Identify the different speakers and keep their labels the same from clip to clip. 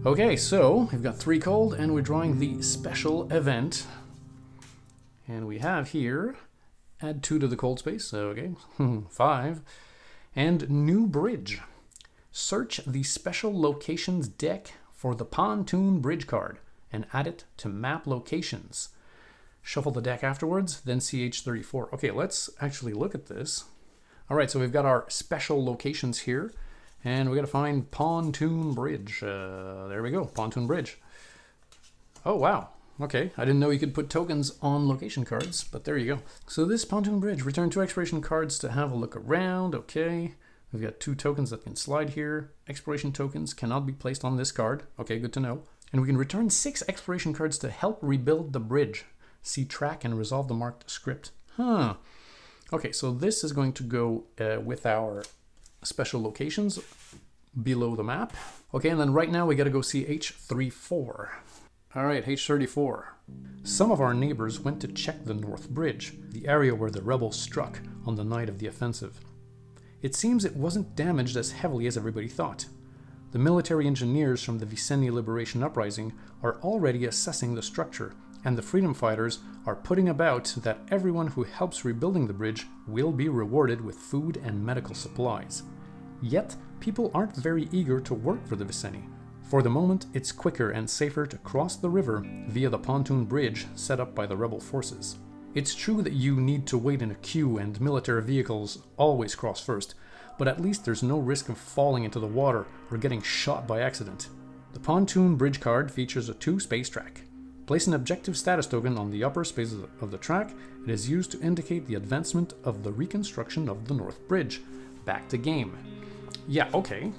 Speaker 1: Okay, so we've got 3 cold, and we're drawing the special event. And we have here, add 2 to the cold space, okay, 5. And new bridge. Search the special locations deck for the pontoon bridge card and add it to map locations. Shuffle the deck afterwards, then CH34. Okay, let's actually look at this. All right, so we've got our special locations here, and we got to find pontoon bridge. There we go, pontoon bridge. Oh, wow. Okay, I didn't know you could put tokens on location cards, but there you go. So this pontoon bridge, return 2 exploration cards to have a look around. Okay, we've got 2 tokens that can slide here. Exploration tokens cannot be placed on this card. Okay, good to know. And we can return 6 exploration cards to help rebuild the bridge. See track and resolve the marked script. Huh. Okay, so this is going to go with our special locations below the map. Okay, and then right now we got to go see H34. All right, H34. Some of our neighbors went to check the North Bridge, the area where the rebels struck on the night of the offensive. It seems it wasn't damaged as heavily as everybody thought. The military engineers from the Viceni Liberation Uprising are already assessing the structure, and the freedom fighters are putting about that everyone who helps rebuilding the bridge will be rewarded with food and medical supplies. Yet, people aren't very eager to work for the Viceni. For the moment, it's quicker and safer to cross the river via the pontoon bridge set up by the rebel forces. It's true that you need to wait in a queue and military vehicles always cross first, but at least there's no risk of falling into the water or getting shot by accident. The pontoon bridge card features a 2-space track. Place an objective status token on the upper space of the track. It is used to indicate the advancement of the reconstruction of the North Bridge. Back to game. Yeah, okay.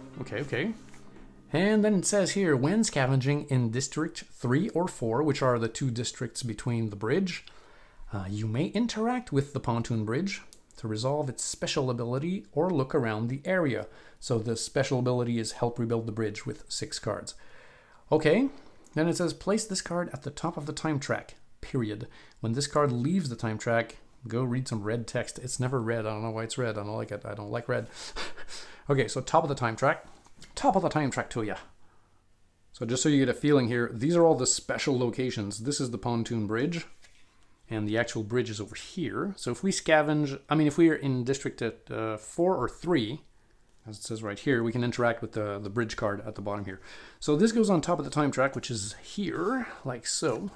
Speaker 1: And then it says here, when scavenging in District 3 or 4, which are the 2 districts between the bridge, you may interact with the pontoon bridge to resolve its special ability or look around the area. So the special ability is help rebuild the bridge with 6 cards. Okay, then it says place this card at the top of the time track, period. When this card leaves the time track, go read some red text. It's never red. I don't know why it's red. I don't like it. I don't like red. Okay, so top of the time track. Top of the time track to ya. So just so you get a feeling here, these are all the special locations. This is the pontoon bridge, and the actual bridge is over here. So if we scavenge, if we are in district at 4 or 3, as it says right here, we can interact with the bridge card at the bottom here. So this goes on top of the time track, which is here, like so.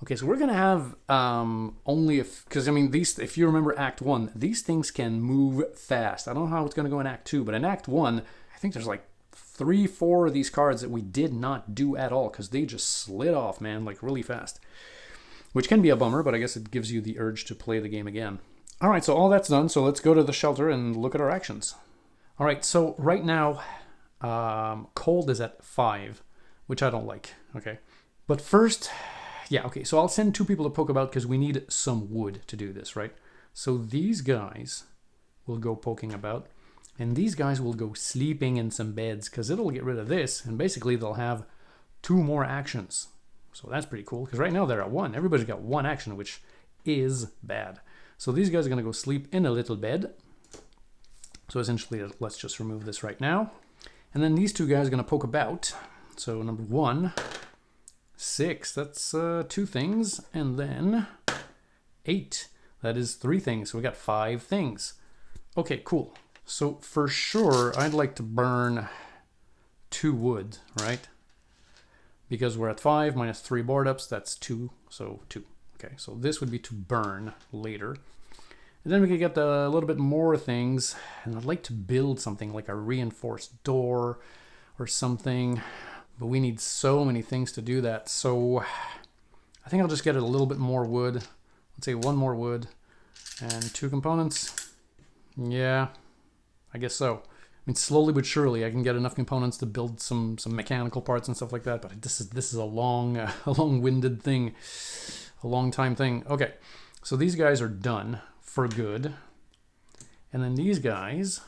Speaker 1: Okay, so we're going to have only because if you remember Act 1, these things can move fast. I don't know how it's going to go in Act 2, but in Act 1, I think there's like 3-4 of these cards that we did not do at all because they just slid off, man, like really fast. Which can be a bummer, but I guess it gives you the urge to play the game again. All right, so all that's done, so let's go to the shelter and look at our actions. All right, so right now, cold is at 5, which I don't like, okay? But first, yeah, okay, so I'll send 2 people to poke about because we need some wood to do this, right? So these guys will go poking about, and these guys will go sleeping in some beds because it'll get rid of this, and basically they'll have 2 more actions. So that's pretty cool, because right now they're at 1. Everybody's got 1 action, which is bad. So these guys are going to go sleep in a little bed. So essentially, let's just remove this right now. And then these 2 guys are going to poke about. So number 1, 6, that's 2 things. And then 8, that is 3 things. So we got 5 things. Okay, cool. So for sure, I'd like to burn 2 wood, right? Because we're at 5 minus 3 board ups, that's 2, so 2. Okay, so this would be to burn later. And then we could get a little bit more things. And I'd like to build something like a reinforced door or something. But we need so many things to do that. So I think I'll just get a little bit more wood. Let's say 1 more wood and 2 components. Yeah, I guess so. Slowly but surely I can get enough components to build some mechanical parts and stuff like that. But this is a long-winded thing. A long time thing. Okay, so these guys are done for good. And then these guys,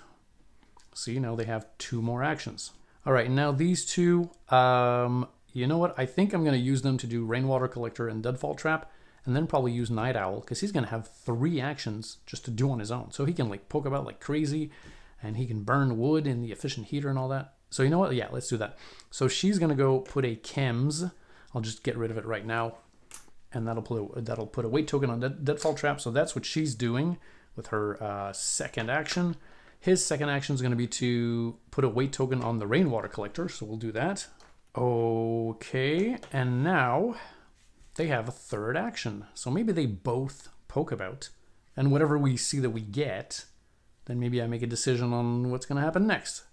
Speaker 1: see, now they have 2 more actions. All right, now these 2, you know what? I think I'm going to use them to do Rainwater Collector and Deadfall Trap, and then probably use Night Owl, because he's going to have 3 actions just to do on his own. So he can like poke about like crazy, and he can burn wood in the efficient heater and all that. So you know what? Yeah, let's do that. So she's going to go put a chems. I'll just get rid of it right now. And that'll put a weight token on Deadfall Trap. So that's what she's doing with her second action. His second action is going to be to put a weight token on the Rainwater Collector. So we'll do that. Okay, and now they have a third action. So maybe they both poke about. And whatever we see that we get, then maybe I make a decision on what's going to happen next.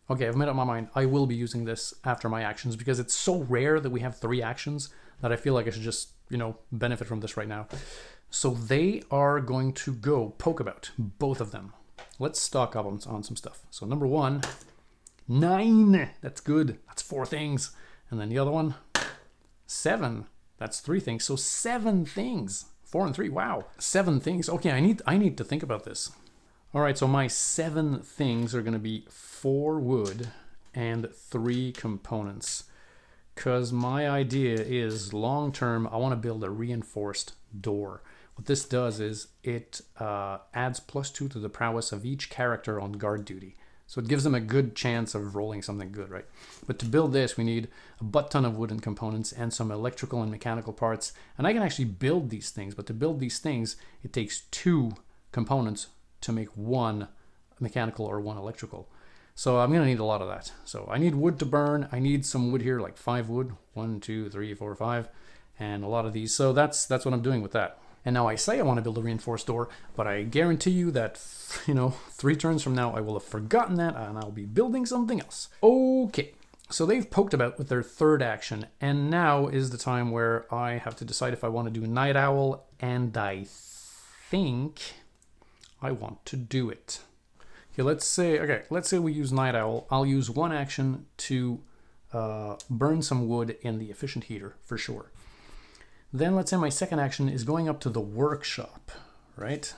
Speaker 1: Okay, I've made up my mind. I will be using this after my actions because it's so rare that we have 3 actions that I feel like I should just, benefit from this right now. So they are going to go poke about, both of them. Let's stock up on some stuff. So number 1, 9. That's good. That's 4 things. And then the other one, 7. That's 3 things. So 7 things. 4 and 3. Wow. 7 things. Okay, I need to think about this. All right, so my 7 things are going to be 4 wood and 3 components. Because my idea is long-term, I want to build a reinforced door. What this does is it adds +2 to the prowess of each character on guard duty. So it gives them a good chance of rolling something good, right? But to build this, we need a butt ton of wooden components and some electrical and mechanical parts. And I can actually build these things, but to build these things, it takes 2 components to make 1 mechanical or 1 electrical. So I'm going to need a lot of that. So I need wood to burn. I need some wood here, like 5 wood. 1, 2, 3, 4, 5. And a lot of these. So that's what I'm doing with that. And now I say I want to build a reinforced door, but I guarantee you that, 3 turns from now, I will have forgotten that and I'll be building something else. Okay. So they've poked about with their third action. And now is the time where I have to decide if I want to do Night Owl. And I think I want to do it. Okay, let's say we use Night Owl. I'll use 1 action to burn some wood in the efficient heater for sure. Then let's say my second action is going up to the workshop, right?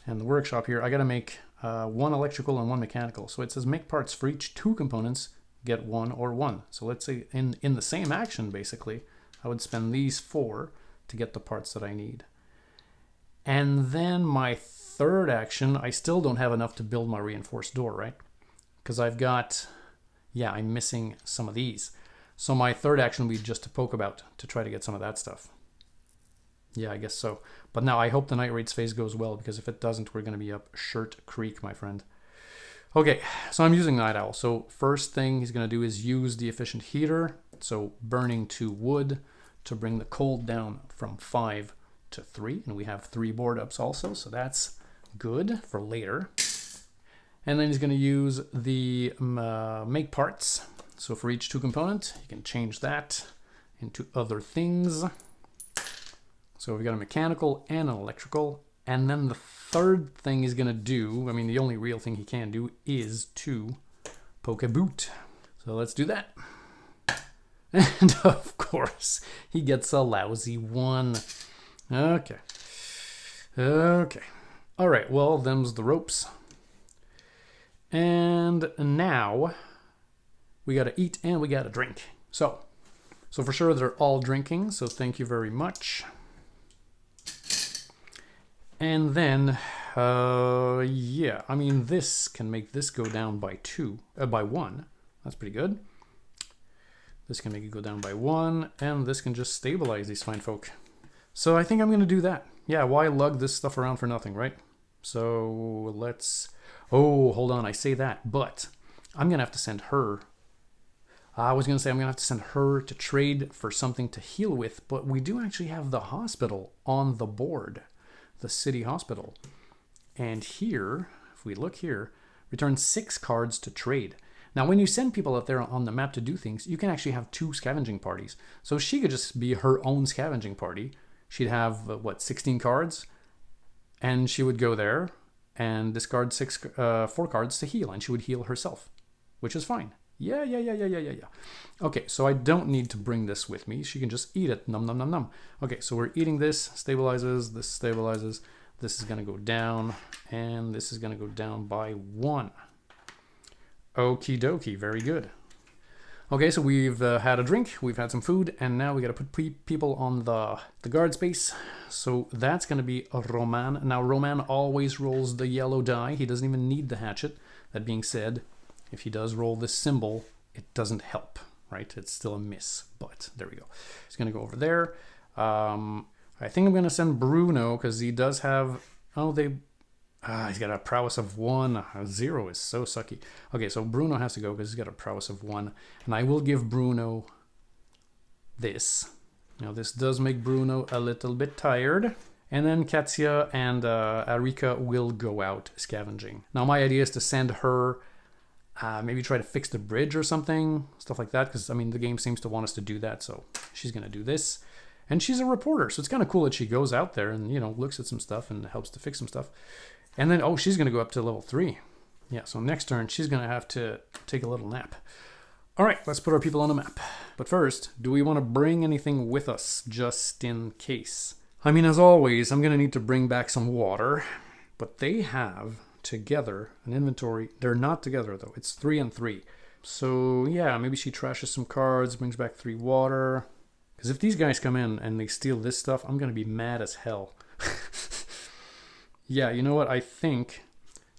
Speaker 1: And the workshop here, I got to make 1 electrical and 1 mechanical. So it says make parts for each 2 components, get 1 or 1. So let's say in the same action, basically, I would spend these 4 to get the parts that I need. And then my third action, I still don't have enough to build my reinforced door, right? Because I'm missing some of these. So my third action would be just to poke about to try to get some of that stuff. Yeah, I guess so. But now I hope the Night Raid's phase goes well, because if it doesn't, we're going to be up Shirt Creek, my friend. Okay, so I'm using Night Owl. So first thing he's going to do is use the efficient heater. So burning 2 wood to bring the cold down from 5 to 3. And we have 3 board ups also, so that's good for later. And then he's going to use the make parts. So for each 2 component, you can change that into other things. So we've got a mechanical and an electrical. And then the third thing he's going to do, the only real thing he can do, is to poke a boot. So let's do that. And of course, he gets a lousy 1. Okay. All right, well, them's the ropes. And now we got to eat and we got to drink. So for sure they're all drinking, so thank you very much. And then, this can make this go down by 1. That's pretty good. This can make it go down by 1, and this can just stabilize these fine folk. So I think I'm going to do that. Yeah, why lug this stuff around for nothing, right? So let's... Oh, hold on, I say that, but I'm going to have to send her... I was going to say I'm going to have to send her to trade for something to heal with, but we do actually have the hospital on the board, the city hospital. And here, if we look here, return 6 cards to trade. Now, when you send people out there on the map to do things, you can actually have 2 scavenging parties. So she could just be her own scavenging party. She'd have, 16 cards? And she would go there and discard 4 cards to heal, and she would heal herself, which is fine. Yeah. Okay, so I don't need to bring this with me. She can just eat it. Nom, nom, nom, nom. Okay, so we're eating this. Stabilizes. This stabilizes. This is going to go down. And this is going to go down by 1. Okie dokie. Very good. Okay, so we've had a drink. We've had some food. And now we got to put people on the guard space. So that's going to be a Roman. Now, Roman always rolls the yellow die. He doesn't even need the hatchet. That being said... if he does roll this symbol, it doesn't help, right? It's still a miss, but there we go. He's going to go over there. I think I'm going to send Bruno because he does have... he's got a prowess of 1. 0 is so sucky. Okay, so Bruno has to go because he's got a prowess of 1. And I will give Bruno this. Now, this does make Bruno a little bit tired. And then Katya and Arika will go out scavenging. Now, my idea is to send her... maybe try to fix the bridge or something. Stuff like that. Because, I mean, the game seems to want us to do that. So she's going to do this. And she's a reporter. So it's kind of cool that she goes out there and, you know, looks at some stuff and helps to fix some stuff. And then, oh, she's going to go up to level 3. Yeah, so next turn, she's going to have to take a little nap. All right, let's put our people on the map. But first, do we want to bring anything with us just in case? I mean, as always, I'm going to need to bring back some water. But they have together an inventory. They're not together, though. It's 3 and 3. So, yeah, maybe she trashes some cards, brings back 3 water. Because if these guys come in and they steal this stuff, I'm going to be mad as hell. Yeah, you know what? I think...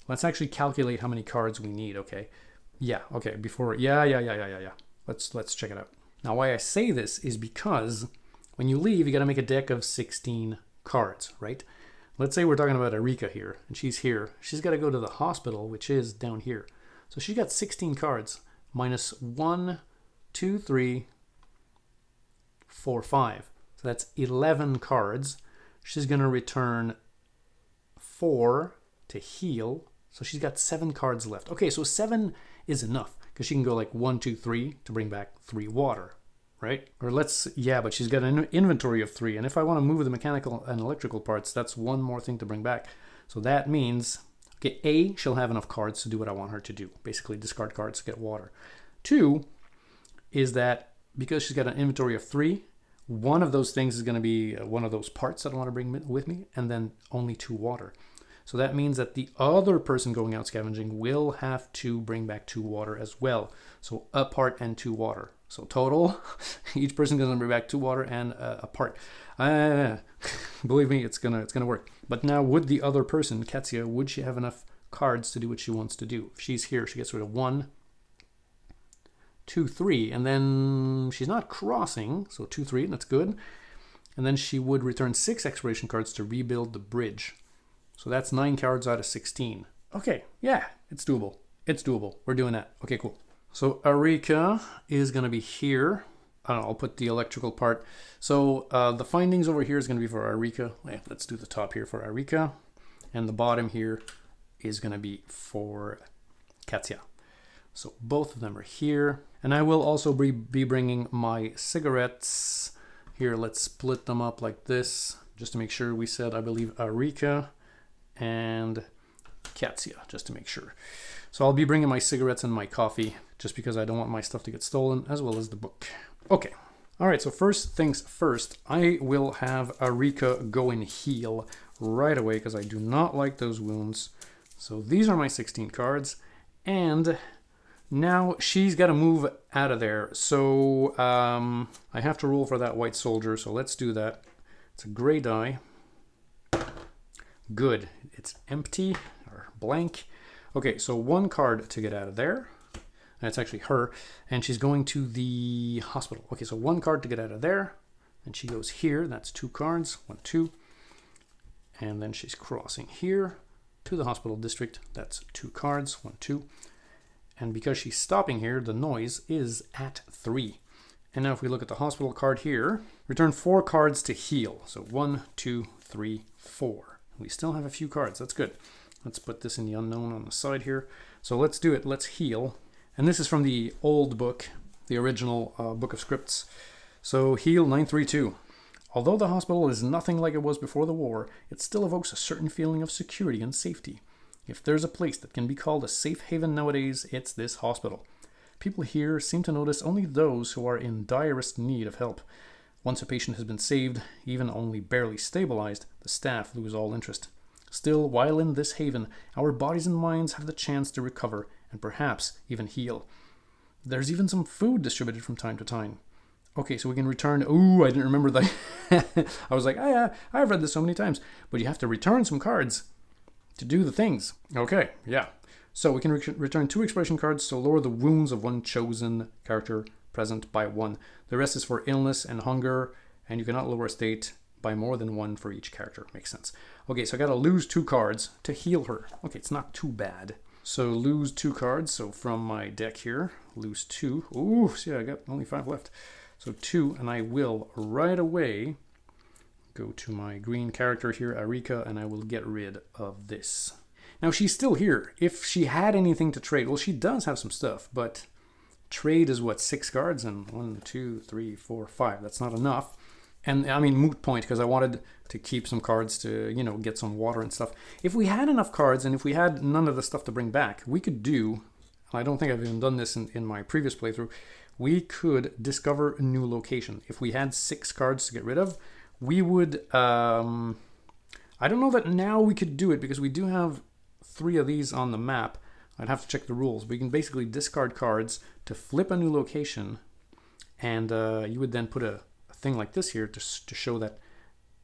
Speaker 1: Let's actually calculate how many cards we need, okay? Yeah, okay, before... Yeah. Let's check it out. Now, why I say this is because when you leave, you got to make a deck of 16 cards, right? Let's say we're talking about Arika here, and she's here. She's got to go to the hospital, which is down here. So she got 16 cards, minus 1, 2, 3, 4, 5. So that's 11 cards. She's going to return 4 to heal. So she's got 7 cards left. Okay, so 7 is enough because she can go like 1, 2, 3 to bring back 3 water, right? Or but she's got an inventory of 3. And if I want to move the mechanical and electrical parts, that's one more thing to bring back. So that means, okay, A, she'll have enough cards to do what I want her to do. Basically discard cards to get water. 2 is that because she's got an inventory of 3, one of those things is going to be one of those parts that I want to bring with me, and then only 2 water. So that means that the other person going out scavenging will have to bring back 2 water as well. So a part and 2 water. So total, each person is going to bring back 2 water and a part. Believe me, it's gonna work. But now, would the other person, Katya, would she have enough cards to do what she wants to do? If she's here, she gets rid of 1, 2, 3, and then she's not crossing, so 2, 3, that's good. And then she would return 6 exploration cards to rebuild the bridge. So that's 9 cards out of 16. Okay, yeah, it's doable. It's doable. We're doing that. Okay, cool. So Arika is going to be here. I don't know, I'll put the electrical part. So the findings over here is going to be for Arika. Let's do the top here for Arika. And the bottom here is going to be for Katya. So both of them are here. And I will also be bringing my cigarettes. Here, let's split them up like this. Just to make sure we said, I believe, Arika and Katya, just to make sure. So I'll be bringing my cigarettes and my coffee, just because I don't want my stuff to get stolen, as well as the book. Okay. All right, so first things first, I will have Arika go and heal right away, because I do not like those wounds. So these are my 16 cards, and now she's got to move out of there. So I have to roll for that white soldier, so let's do that. It's a gray die. Good. It's empty or blank. Okay, so 1 card to get out of there. That's actually her. And she's going to the hospital. Okay, so 1 card to get out of there. And she goes here. That's 2 cards. 1, 2. And then she's crossing here to the hospital district. That's 2 cards. 1, 2. And because she's stopping here, the noise is at 3. And now if we look at the hospital card here, return 4 cards to heal. So 1, 2, 3, 4. We still have a few cards. That's good. Let's put this in the unknown on the side here. So let's do it. Let's heal. And this is from the old book, the original book of scripts. So heal 932. Although the hospital is nothing like it was before the war, it still evokes a certain feeling of security and safety. If there's a place that can be called a safe haven nowadays, it's this hospital. People here seem to notice only those who are in direst need of help. Once a patient has been saved, even only barely stabilized, the staff lose all interest. Still, while in this haven, our bodies and minds have the chance to recover and perhaps even heal. There's even some food distributed from time to time. Okay, so we can return... Ooh, I didn't remember that. I was like, I've read this so many times. But you have to return some cards to do the things. Okay, yeah. So we can return 2 exploration cards, so lower the wounds of one chosen character present by 1. The rest is for illness and hunger, and you cannot lower a state by more than 1 for each character. Makes sense. Okay, so I gotta lose 2 cards to heal her. Okay, it's not too bad. So lose 2 cards, so from my deck here, lose 2. Ooh, see, I got only 5 left. So 2, and I will right away go to my green character here, Arika, and I will get rid of this. Now, she's still here. If she had anything to trade, well, she does have some stuff, but trade is what, 6 cards? And 1, 2, 3, 4, 5. That's not enough. And I mean, moot point, because I wanted to keep some cards to, you know, get some water and stuff. If we had enough cards and if we had none of the stuff to bring back, we could do, and I don't think I've even done this in my previous playthrough, we could discover a new location. If we had 6 cards to get rid of, we would, I don't know that now we could do it because we do have 3 of these on the map. I'd have to check the rules. We can basically discard cards to flip a new location, and you would then put a thing like this here to show that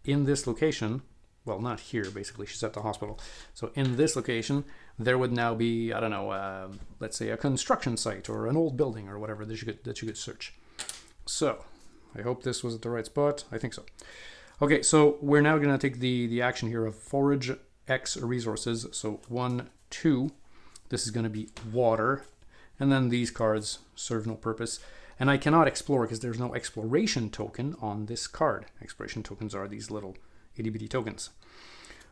Speaker 1: in this location, well, not here, basically, she's at the hospital. So in this location, there would now be, I don't know, let's say a construction site or an old building or whatever that you could search. So I hope this was at the right spot. I think so. Okay, so we're now going to take the action here of forage X resources. So 1, 2, this is going to be water. And then these cards serve no purpose. And I cannot explore because there's no exploration token on this card. Exploration tokens are these little itty bitty tokens.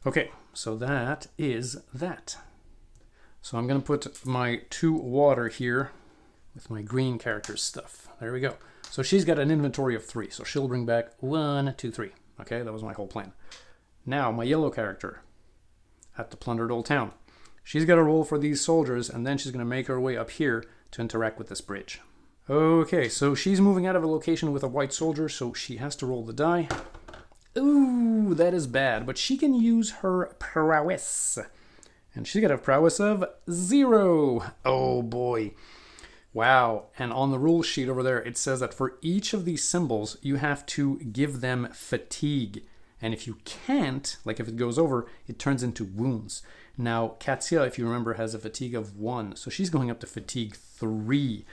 Speaker 1: Okay, so that is that. So I'm going to put my 2 water here with my green character stuff. There we go. So she's got an inventory of 3. So she'll bring back 1, 2, 3. Okay, that was my whole plan. Now, my yellow character at the plundered old town. She's got to roll for these soldiers, and then she's going to make her way up here to interact with this bridge. Okay, so she's moving out of a location with a white soldier, so she has to roll the die. Ooh, that is bad, but she can use her prowess. And she's got a prowess of 0. Oh boy. Wow, and on the rule sheet over there, it says that for each of these symbols, you have to give them fatigue. And if you can't, like if it goes over, it turns into wounds. Now, Katya, if you remember, has a fatigue of 1, so she's going up to fatigue 3.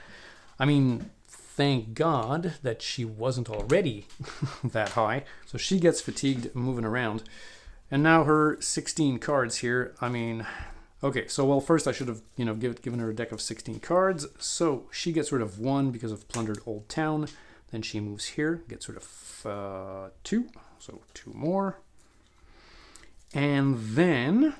Speaker 1: I mean, thank God that she wasn't already that high. So she gets fatigued moving around. And now her 16 cards here, I mean... Okay, so well, first I should have, given her a deck of 16 cards. So she gets rid of 1 because of plundered old town. Then she moves here, gets rid of 2, so 2 more. And then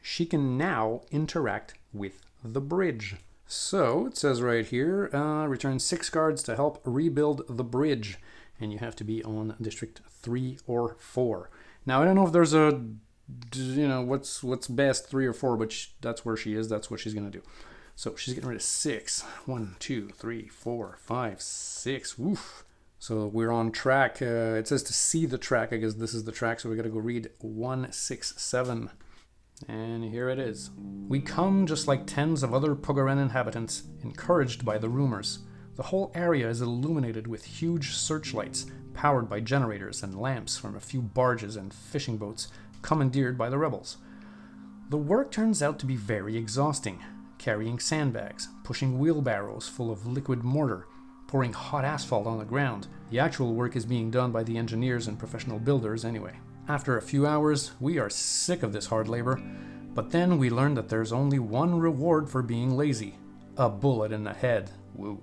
Speaker 1: she can now interact with the bridge. So it says right here, return 6 cards to help rebuild the bridge. And you have to be on District 3 or 4. Now, I don't know if there's a, what's best, 3 or 4, but that's where she is. That's what she's going to do. So she's getting rid of 6. 1, 2, 3, 4, 5, 6. Woof. So we're on track. It says to see the track. I guess this is the track. So we got to go read 1, 6, 7. And here it is. We come just like tens of other Pogaren inhabitants, encouraged by the rumors. The whole area is illuminated with huge searchlights, powered by generators and lamps from a few barges and fishing boats commandeered by the rebels. The work turns out to be very exhausting, carrying sandbags, pushing wheelbarrows full of liquid mortar, pouring hot asphalt on the ground. The actual work is being done by the engineers and professional builders anyway. After a few hours, we are sick of this hard labor, but then we learn that there's only one reward for being lazy: a bullet in the head. Woo.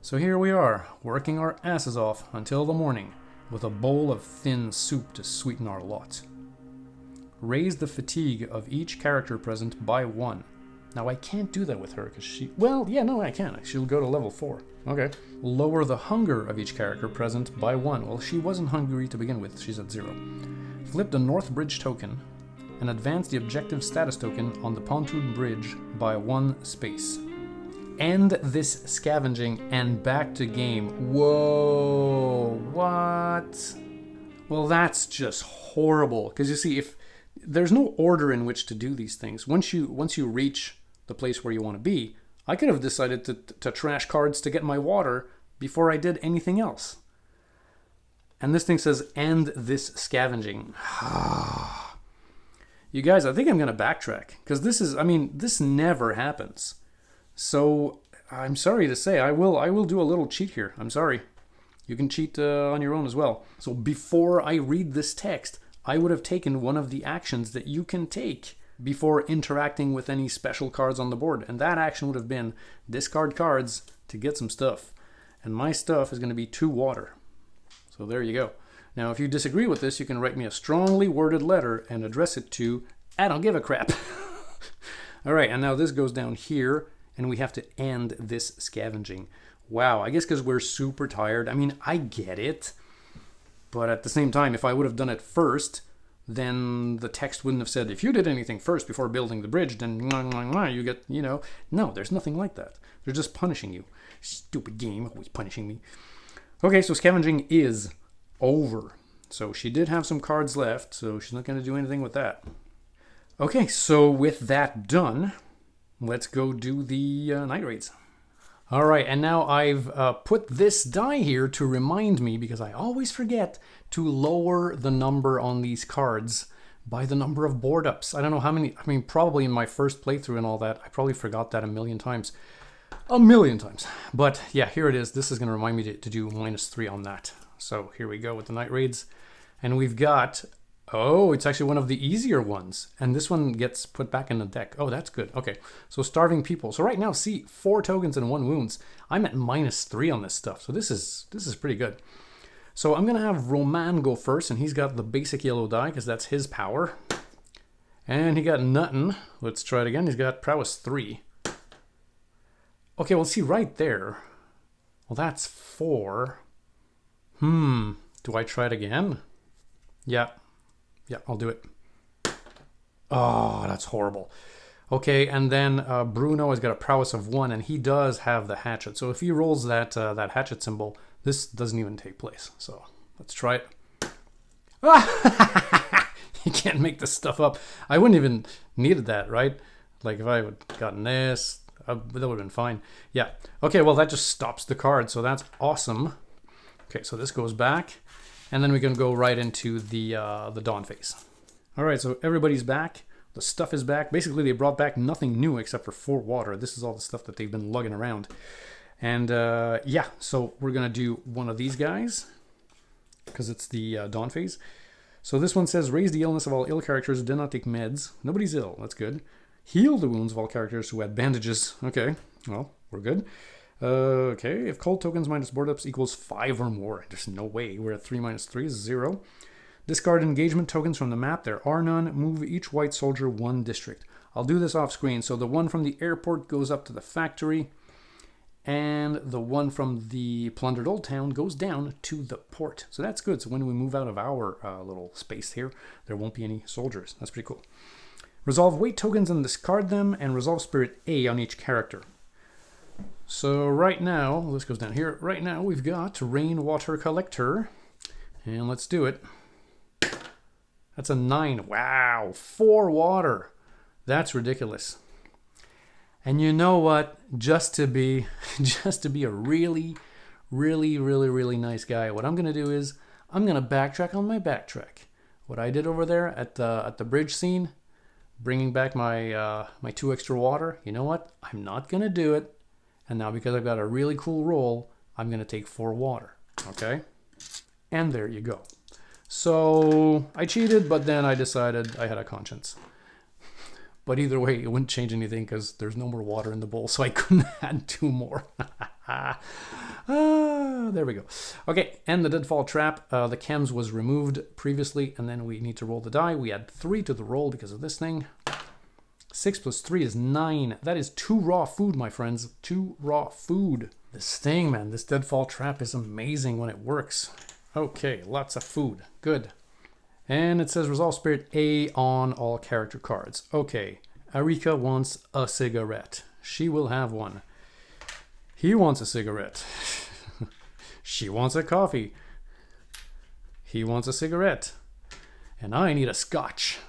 Speaker 1: So here we are, working our asses off until the morning, with a bowl of thin soup to sweeten our lot. Raise the fatigue of each character present by 1. Now I can't do that with her because I can. She'll go to level 4. Okay. Lower the hunger of each character present by 1. Well, she wasn't hungry to begin with. She's at 0. Flip the North Bridge token and advance the objective status token on the pontoon bridge by 1 space. End this scavenging and back to game. Whoa, what? Well, that's just horrible. Because you see, if there's no order in which to do these things. Once you reach the place where you want to be, I could have decided to trash cards to get my water before I did anything else. And this thing says, end this scavenging. You guys, I think I'm going to backtrack because this is, I mean, this never happens. So I'm sorry to say, I will do a little cheat here. I'm sorry. You can cheat on your own as well. So before I read this text, I would have taken one of the actions that you can take before interacting with any special cards on the board. And that action would have been discard cards to get some stuff. And my stuff is going to be 2 water. So there you go. Now, if you disagree with this, you can write me a strongly worded letter and address it to I don't give a crap. All right, and now this goes down here, and we have to end this scavenging. Wow, I guess because we're super tired. I mean, I get it. But at the same time, if I would have done it first, then the text wouldn't have said, if you did anything first before building the bridge, then you get, you know. No, there's nothing like that. They're just punishing you. Stupid game, always punishing me. Okay, so scavenging is over. So she did have some cards left, so she's not going to do anything with that. Okay, so with that done, let's go do the night raids. All right, and now I've put this die here to remind me, because I always forget, to lower the number on these cards by the number of board ups. I don't know how many, I mean, probably in my first playthrough and all that, I probably forgot that a million times. A million times. But yeah, here it is. This is going to remind me to do -3 on that. So here we go with the night raids. And we've got, oh, it's actually one of the easier ones. And this one gets put back in the deck. Oh, that's good. Okay, so starving people. So right now, see, 4 tokens and 1 wounds. I'm at -3 on this stuff. So this is pretty good. So I'm going to have Roman go first. And he's got the basic yellow die because that's his power. And he got nothing. Let's try it again. He's got prowess 3. Okay, well, see right there. Well, that's 4. Do I try it again? Yeah, I'll do it. Oh, that's horrible. Okay, and then Bruno has got a prowess of 1, and he does have the hatchet. So if he rolls that that hatchet symbol, this doesn't even take place. So let's try it. Ah! You can't make this stuff up. I wouldn't even needed that, right? Like if I would gotten this, that would have been fine. Yeah. Okay, well, that just stops the card, so that's awesome. Okay, so this goes back, and then we can go right into the Dawn phase. All right, so everybody's back. The stuff is back. Basically, they brought back nothing new except for 4 water. This is all the stuff that they've been lugging around. And yeah, so we're going to do one of these guys because it's the Dawn phase. So this one says, raise the illness of all ill characters, do not take meds. Nobody's ill, that's good. Heal the wounds of all characters who had bandages. Okay, well, we're good. Okay, if cold tokens minus board ups equals 5 or more, there's no way. We're at 3 minus 3 is 0. Discard engagement tokens from the map. There are none. Move each white soldier 1 district. I'll do this off screen. So the one from the airport goes up to the factory, and the one from the plundered old town goes down to the port. So that's good. So when we move out of our little space here, there won't be any soldiers. That's pretty cool. Resolve weight tokens and discard them, and resolve spirit A on each character. So right now, this goes down here. Right now we've got Rainwater Collector, and let's do it. That's a 9. Wow, 4 water. That's ridiculous. And you know what? Just to be a really, really, really, really nice guy, what I'm gonna do is I'm gonna backtrack on my backtrack. What I did over there at the bridge scene, bringing back my my 2 extra water. You know what? I'm not gonna do it. And now because I've got a really cool roll, I'm gonna take 4 water. Okay? And there you go. So I cheated, but then I decided I had a conscience. But either way, it wouldn't change anything because there's no more water in the bowl, so I couldn't add 2 more. There we go. Okay, and the Deadfall Trap. The chems was removed previously, and then we need to roll the die. We add 3 to the roll because of this thing. 6 plus 3 is 9. That is 2 raw food, my friends. 2 raw food. This thing, man, this Deadfall Trap is amazing when it works. Okay, lots of food. Good. And it says Resolve Spirit A on all character cards. Okay, Arika wants a cigarette. She will have one. He wants a cigarette. She wants a coffee. He wants a cigarette. And I need a scotch.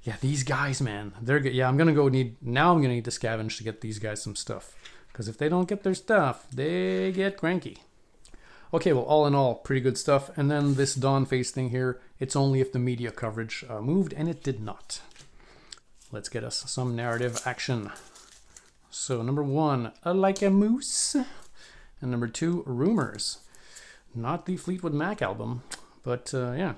Speaker 1: Yeah, these guys, man, they're good. Yeah, I'm gonna need to scavenge to get these guys some stuff. Because if they don't get their stuff, they get cranky. Okay, well, all in all, pretty good stuff. And then this Dawn phase thing here, it's only if the media coverage moved, and it did not. Let's get us some narrative action. So number 1, Like a Moose. And number 2, Rumors. Not the Fleetwood Mac album, but yeah,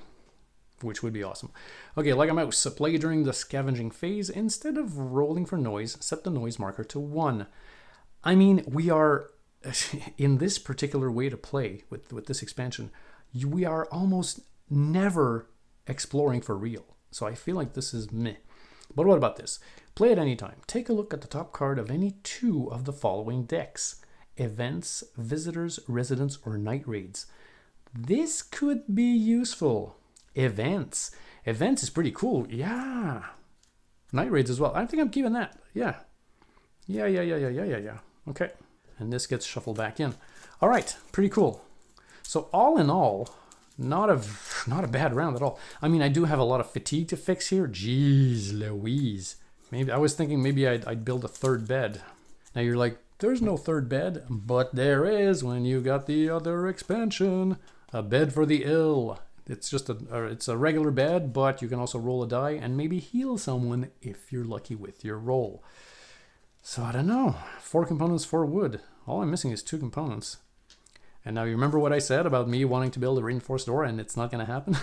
Speaker 1: which would be awesome. Okay, Like a Mouse. Play during the scavenging phase. Instead of rolling for noise, set the noise marker to 1. I mean, we are, in this particular way to play with this expansion, we are almost never exploring for real. So I feel like this is meh. But what about this? Play at any time. Take a look at the top card of any 2 of the following decks. Events, Visitors, Residents, or Night Raids. This could be useful. Events. Events is pretty cool. Yeah. Night Raids as well. I think I'm keeping that. Yeah. Yeah. Okay. And this gets shuffled back in. All right. Pretty cool. So all in all, not a bad round at all. I mean, I do have a lot of fatigue to fix here. Jeez Louise. Maybe I was thinking maybe I'd build a 3rd bed. Now you're like, there's no 3rd bed, but there is when you got the other expansion. A bed for the ill. It's just it's a regular bed, but you can also roll a die and maybe heal someone if you're lucky with your roll. So I don't know. 4 components, 4 wood. All I'm missing is 2 components. And now you remember what I said about me wanting to build a reinforced door and it's not going to happen?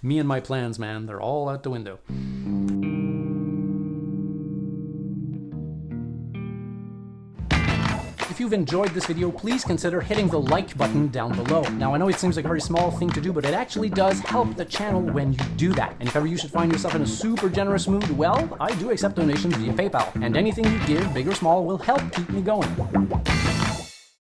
Speaker 1: Me and my plans, man, they're all out the window. If you've enjoyed this video, please consider hitting the like button down below. Now, I know it seems like a very small thing to do, but it actually does help the channel when you do that. And if ever you should find yourself in a super generous mood, well, I do accept donations via PayPal. And anything you give, big or small, will help keep me going.